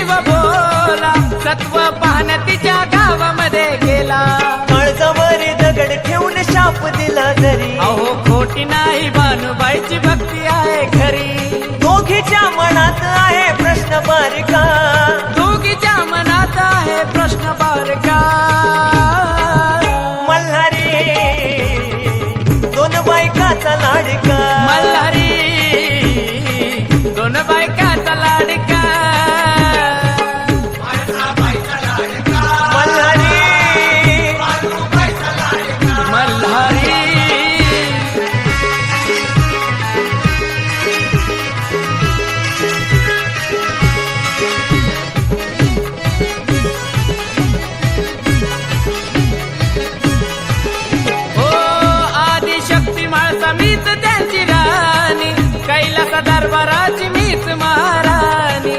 जीव भोला, सत्व पाहण्या तिच्या गावामध्ये गेला. काळजावरी दगड ठेवून शाप दिला जरी, अहो खोटी नाही भानुबाईची भक्ती आहे खरी. दोघीच्या मनात आहे प्रश्न बारका, दोघीच्या मनात आहे प्रश्न बारका. मल्हारी दोन बायकाचा लाडका, मल्हारी दोन बायकाचा लाडका. मल्हारी मल्हारी हो आदिशक्ती माळसा मीच त्यांची राणी, कैलास दरबाराची मीच महाराणी.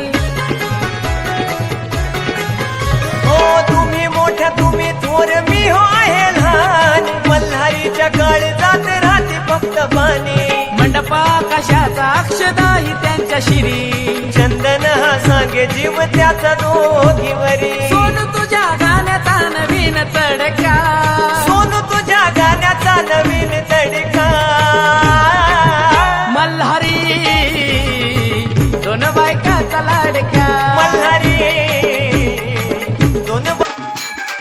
हो तुम्ही मोठ्या तुम्ही थोर मी हो आहे लहान, मल्हारीच्या काळजात राहते फक्त पाणी. मंडपा कशाचा अक्षदाही त्यांच्या शिरी, चंदन हा सांगे जीव त्याचा दोघीवरी. सोनू तुझ्या गाण्याचा नवीन तडका, सोनू तुझ्या गाण्याचा नवीन तडका.